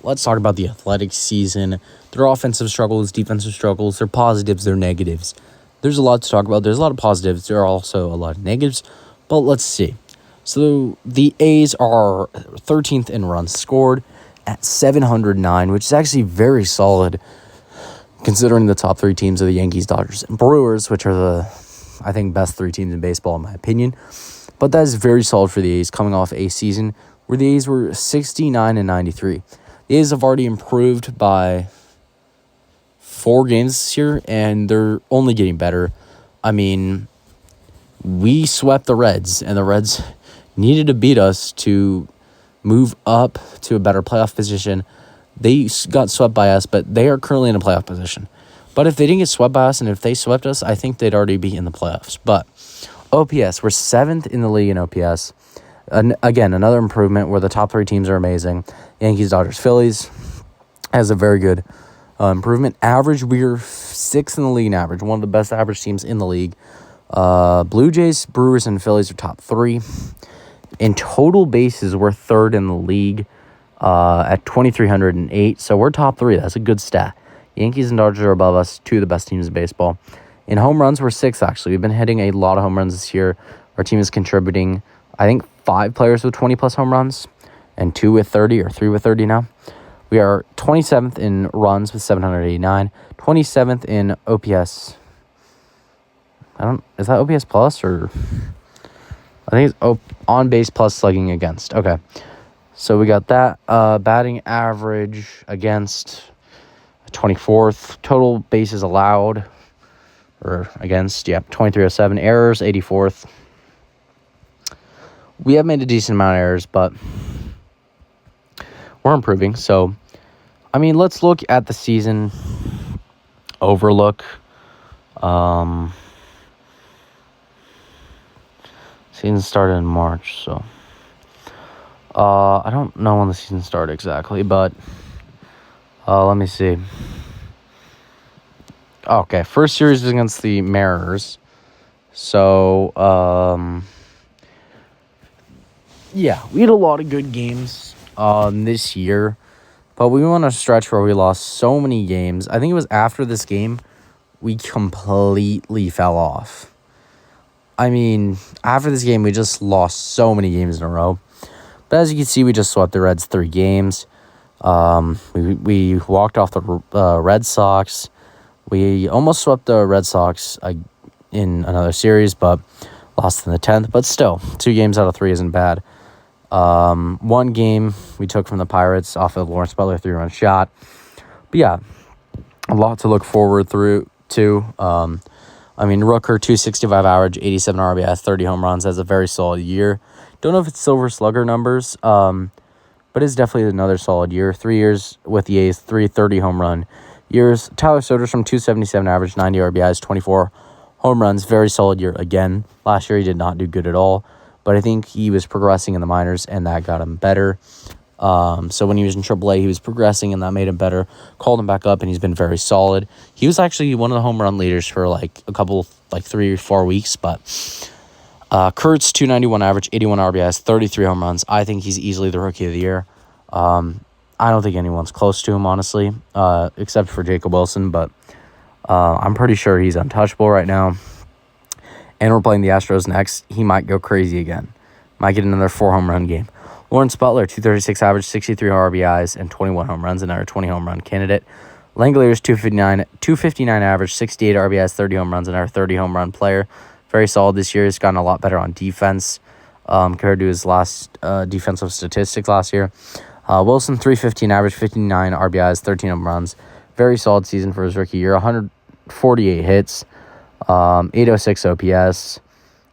let's talk about the Athletics season. Their offensive struggles, defensive struggles, their positives, their negatives. There's a lot to talk about. There's a lot of positives. There are also a lot of negatives. But let's see. So the A's are 13th in runs scored at 709, which is actually very solid considering the top three teams are the Yankees, Dodgers, and Brewers, which are the, I think, best three teams in baseball in my opinion. But that is very solid for the A's coming off a season where the A's were 69 and 93. The A's have already improved by 4 games this year, and they're only getting better. I mean, we swept the Reds, and the Reds needed to beat us to move up to a better playoff position. They got swept by us, but they are currently in a playoff position. But if they didn't get swept by us, and if they swept us, I think they'd already be in the playoffs. But OPS, we're 7th in the league in OPS. Again, another improvement where the top 3 teams are amazing. Yankees, Dodgers, Phillies has a very good improvement. Average, we're 6th in the league in average, one of the best average teams in the league. Blue Jays, Brewers, and Phillies are top 3. In total bases, we're 3rd in the league at 2,308. So we're top 3. That's a good stat. Yankees and Dodgers are above us, 2 of the best teams in baseball. In home runs, we're 6th, actually. We've been hitting a lot of home runs this year. Our team is contributing, I think, 5 players with 20-plus home runs and 2 with 30 or 3 with 30 now. We are 27th in runs with 789, 27th in OPS. Is that OPS plus or? I think it's on base plus slugging against. Okay. So we got that. Batting average against 24th. Total bases allowed or against, 2307. Errors, 84th. We have made a decent amount of errors, but we're improving. So, I mean, let's look at the season overlook. Season started in March, so I don't know when the season started exactly, but let me see. Okay, first series was against the Mariners. So, we had a lot of good games this year, but we went on a stretch where we lost so many games. I think it was after this game we completely fell off. I mean, after this game, we just lost so many games in a row. But as you can see, we just swept the Reds 3 games. We walked off the Red Sox. We almost swept the Red Sox in another series, but lost in the 10th. But still, 2 games out of 3 isn't bad. 1 game we took from the Pirates off of Lawrence Butler 3-run shot. But yeah, a lot to look forward to. I mean, Rooker, 265 average, 87 RBIs, 30 home runs. That's a very solid year. Don't know if it's Silver Slugger numbers, but it's definitely another solid year. 3 years with the A's, 3 30 home run years. Tyler Soderstrom, 277 average, 90 RBIs, 24 home runs. Very solid year again. Last year he did not do good at all, but I think he was progressing in the minors, and that got him better. So when he was in AAA, he was progressing, and that made him better. Called him back up, and he's been very solid. He was actually one of the home run leaders for a couple, 3 or 4 weeks. But Kurtz, 291 average, 81 RBIs, 33 home runs. I think he's easily the rookie of the year. I don't think anyone's close to him, honestly, except for Jacob Wilson. But I'm pretty sure he's untouchable right now. And we're playing the Astros next. He might go crazy again. Might get another 4 home run game. Lawrence Butler, 236 average, 63 RBIs, and 21 home runs, another 20 home run candidate. Langeliers, 259 average, 68 RBIs, 30 home runs, another 30 home run player. Very solid this year. He's gotten a lot better on defense compared to his last defensive statistics last year. Wilson, 315 average, 59 RBIs, 13 home runs. Very solid season for his rookie year. 148 hits, 806 OPS.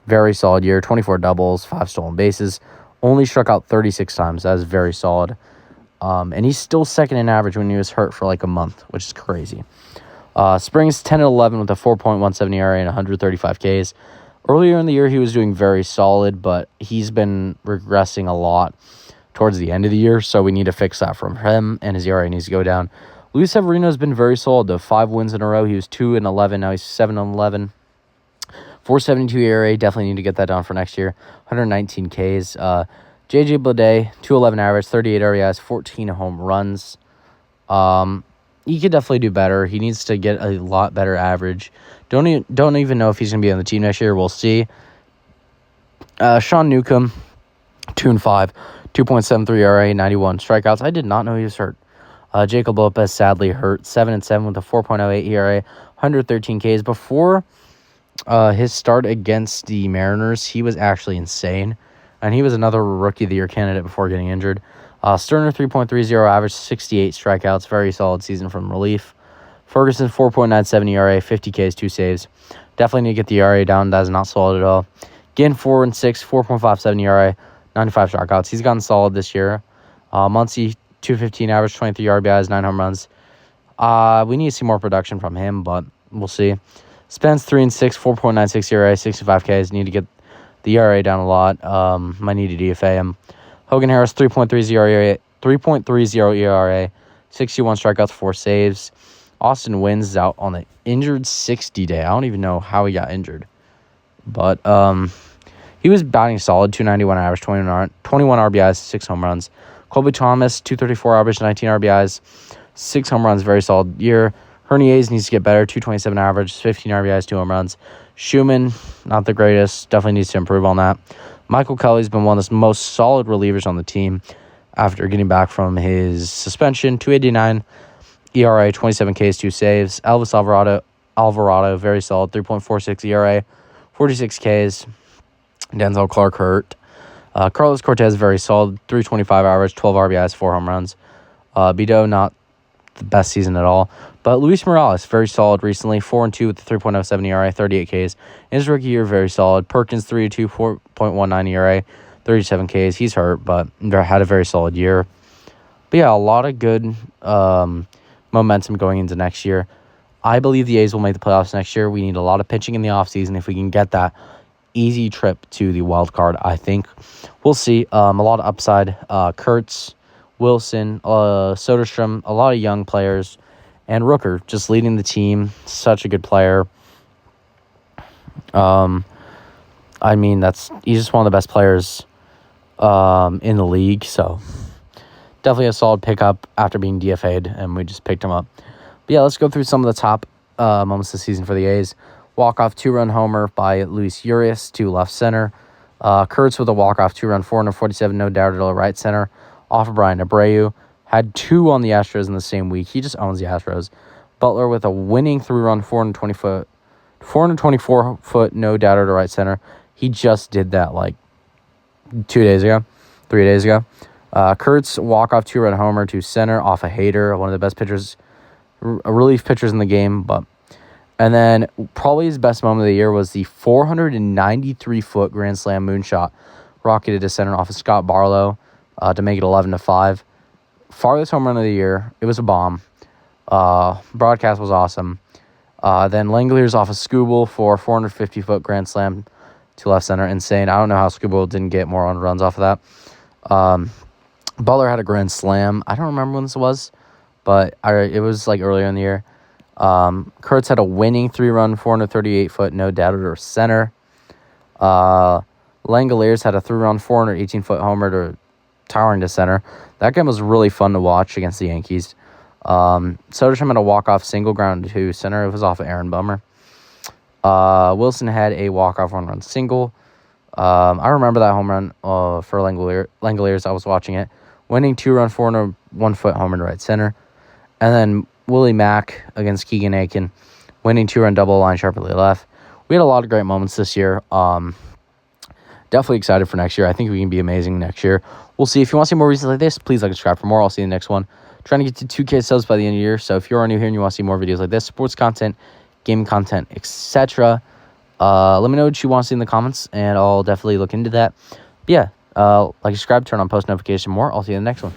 Very solid year. 24 doubles, 5 stolen bases. Only struck out 36 times. That is very solid. And he's still second in average when he was hurt for a month, which is crazy. Springs, 10-11 with a 4.17 ERA and 135 Ks. Earlier in the year, he was doing very solid, but he's been regressing a lot towards the end of the year, so we need to fix that from him, and his ERA needs to go down. Luis Severino has been very solid, though. 5 wins in a row. He was 2-11. Now he's 7-11. 4.72 ERA. Definitely need to get that down for next year. 119 Ks. JJ Bleday, 211 average, 38 RBIs, 14 home runs. He could definitely do better. He needs to get a lot better average. Don't even know if he's going to be on the team next year. We'll see. Sean Newcomb, 2-5, 2.73 ERA, 91 strikeouts. I did not know he was hurt. Jacob Lopez sadly hurt, 7-7 with a 4.08 ERA, 113 Ks. Before his start against the Mariners, he was actually insane, and he was another Rookie of the Year candidate before getting injured. Sterner, 3.30 average, 68 strikeouts, very solid season from relief. Ferguson, 4.97 ERA, 50 Ks, 2 saves. Definitely need to get the ERA down. That is not solid at all. Ginn, 4-6, 4.57 ERA, 95 strikeouts. He's gotten solid this year. Muncy, 215 average, 23 RBIs, 9 home runs. We need to see more production from him, but we'll see. Spence, 3-6, 4.96 ERA, 65 Ks. Need to get the ERA down a lot. Might need to DFA him. Hogan Harris, 3.30 ERA, 61 strikeouts, 4 saves. Austin Wynns is out on the injured 60 day. I don't even know how he got injured. But he was batting solid, 291 average, 21 RBIs, 6 home runs. Colby Thomas, 234 average, 19 RBIs, 6 home runs, very solid year. Hernandez needs to get better, 227 average, 15 RBIs, 2 home runs. Schumann, not the greatest, definitely needs to improve on that. Michael Kelly's been one of the most solid relievers on the team after getting back from his suspension. 289 ERA, 27 Ks, 2 saves. Elvis Alvarado, very solid, 3.46 ERA, 46 Ks. Denzel Clark hurt. Carlos Cortez, very solid, 325 average, 12 RBIs, 4 home runs. Bido, not the best season at all. But Luis Morales, very solid recently, 4-2 with the 3.07 ERA, 38 Ks. In his rookie year, very solid. Perkins, 3-2, 4.19 ERA, 37 Ks. He's hurt, but had a very solid year. But yeah, a lot of good momentum going into next year. I believe the A's will make the playoffs next year. We need a lot of pitching in the offseason if we can get that easy trip to the wild card, I think. We'll see. A lot of upside. Kurtz, Wilson, Soderstrom, a lot of young players. And Rooker just leading the team. Such a good player. He's just one of the best players in the league. So definitely a solid pickup after being DFA'd, and we just picked him up. But yeah, let's go through some of the top moments this season for the A's. Walk-off 2-run homer by Luis Urias to left center. Kurtz with a walk-off 2-run 447 no doubter to right center off of Brian Abreu. Had 2 on the Astros in the same week. He just owns the Astros. Butler with a winning 3-run 424-foot no doubter to right center. He just did that like 3 days ago. Kurtz walk-off 2-run homer to center off a Hader, one of the best pitchers, relief pitchers in the game. And then probably his best moment of the year was the 493-foot grand slam moonshot rocketed to center off of Scott Barlow to make it 11-5. Farthest home run of the year. It was a bomb. Broadcast was awesome. Then Langeliers off of Skubal for 450-foot grand slam to left center. Insane. I don't know how Skubal didn't get more on runs off of that. Butler had a grand slam. I don't remember when this was, but it was like earlier in the year. Kurtz had a winning 3-run 438-foot no doubter to center. Langeliers had a 3-run 418-foot homer to towering to center. That game was really fun to watch against the Yankees. Soderstrom had a walk-off single ground to center. It was off of Aaron Bummer. Wilson had a walk-off 1-run single. I remember that home run for Langeliers. I was watching it. Winning 2-run 401-foot homer to right center. And then Willie Mack against Keegan Aiken. Winning 2-run double line sharply left. We had a lot of great moments this year. Definitely excited for next year. I think we can be amazing next year. We'll see. If you want to see more videos like this, please like and subscribe for more. I'll see you in the next one. Trying to get to 2K subs by the end of the year. So if you are new here and you want to see more videos like this, sports content, gaming content, etc., let me know what you want to see in the comments, and I'll definitely look into that. But yeah, like, subscribe, turn on post notification more. I'll see you in the next one.